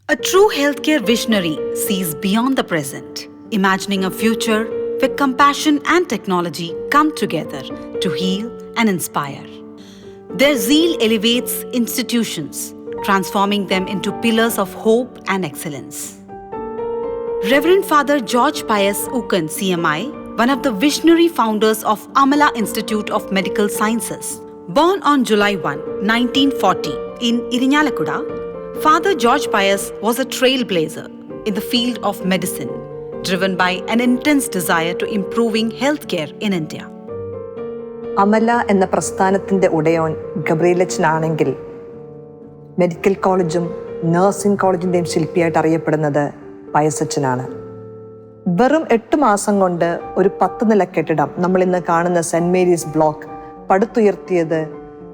A true healthcare visionary sees beyond the present, imagining a future where compassion and technology come together to heal and inspire. Their zeal elevates institutions, transforming them into pillars of hope and excellence. Reverend Father George Pius Ukan, CMI, one of the visionary founders of Amala Institute of Medical Sciences, born on July 1, 1940 in Irinyalakuda, Father George Pius was a trailblazer in the field of medicine, driven by an intense desire to improving healthcare in India. Amala എന്ന പ്രസ്ഥാനത്തിൻ്റെ ഉടയോൻ ഗബ്രിയേലച്ചനാണെങ്കിൽ medical കോളേജും nursing കോളേജിൻ്റെയും ശില്പിയായിട്ട് അറിയപ്പെടുന്നത് പയസച്ചനാണ്. വെറും 8 മാസം കൊണ്ട് ഒരു 10 നില കെട്ടിടം നമ്മളിന്ന് കാണുന്ന സെൻറ് മേരീസ് ബ്ലോക്ക് പടുത്തുയർത്തിയത്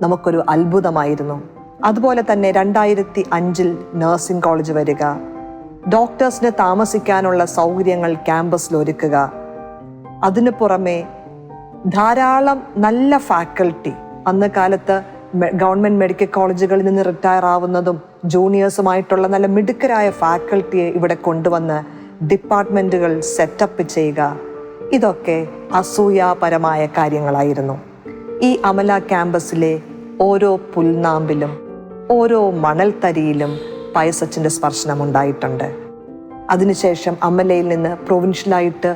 നമുക്കൊരു അത്ഭുതമായിരുന്നു. അതുപോലെ തന്നെ 2005 നഴ്സിംഗ് കോളേജ് വരിക, ഡോക്ടേഴ്സിന് താമസിക്കാനുള്ള സൗകര്യങ്ങൾ ക്യാമ്പസിൽ ഒരുക്കുക, അതിനു പുറമെ ധാരാളം നല്ല ഫാക്കൽറ്റി, അന്ന് കാലത്ത് ഗവൺമെൻറ് മെഡിക്കൽ കോളേജുകളിൽ നിന്ന് റിട്ടയർ ആവുന്നതും ജൂനിയേഴ്സുമായിട്ടുള്ള നല്ല മിടുക്കരായ ഫാക്കൽറ്റിയെ ഇവിടെ കൊണ്ടുവന്ന് ഡിപ്പാർട്ട്മെൻറ്റുകൾ സെറ്റപ്പ് ചെയ്യുക, ഇതൊക്കെ അസൂയാപരമായ കാര്യങ്ങളായിരുന്നു. ഈ അമല ക്യാമ്പസിലെ ഓരോ പുൽനാമ്പിലും ഓരോ മണൽത്തരിയിലും പയസച്ചൻ്റെ സ്പർശനമുണ്ടായിട്ടുണ്ട്. അതിനുശേഷം അമലയിൽ നിന്ന് പ്രൊവിൻഷ്യലായിട്ട്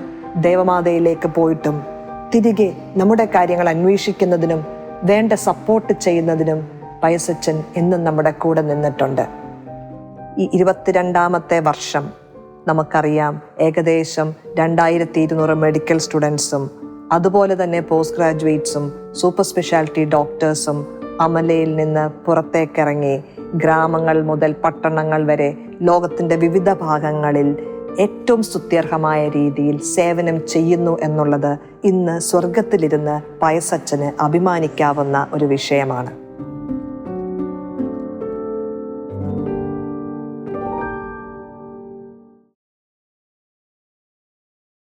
ദേവമാതയിലേക്ക് പോയിട്ടും തിരികെ നമ്മുടെ കാര്യങ്ങൾ അന്വേഷിക്കുന്നതിനും വേണ്ട സപ്പോർട്ട് ചെയ്യുന്നതിനും പയസച്ചൻ എന്നും നമ്മുടെ കൂടെ നിന്നിട്ടുണ്ട്. ഈ 22ാമത്തെ വർഷം നമുക്കറിയാം, ഏകദേശം 2200 മെഡിക്കൽ സ്റ്റുഡൻസും അതുപോലെ തന്നെ പോസ്റ്റ് ഗ്രാജുവേറ്റ്സും സൂപ്പർ സ്പെഷ്യാലിറ്റി ഡോക്ടേഴ്സും അമലയിൽ നിന്ന് പുറത്തേക്കിറങ്ങി ഗ്രാമങ്ങൾ മുതൽ പട്ടണങ്ങൾ വരെ ലോകത്തിൻ്റെ വിവിധ ഭാഗങ്ങളിൽ ഏറ്റവും സ്തുത്യർഹമായ രീതിയിൽ സേവനം ചെയ്യുന്നു എന്നുള്ളത് ഇന്ന് സ്വർഗത്തിലിരുന്ന് പയസച്ചന് അഭിമാനിക്കാവുന്ന ഒരു വിഷയമാണ്.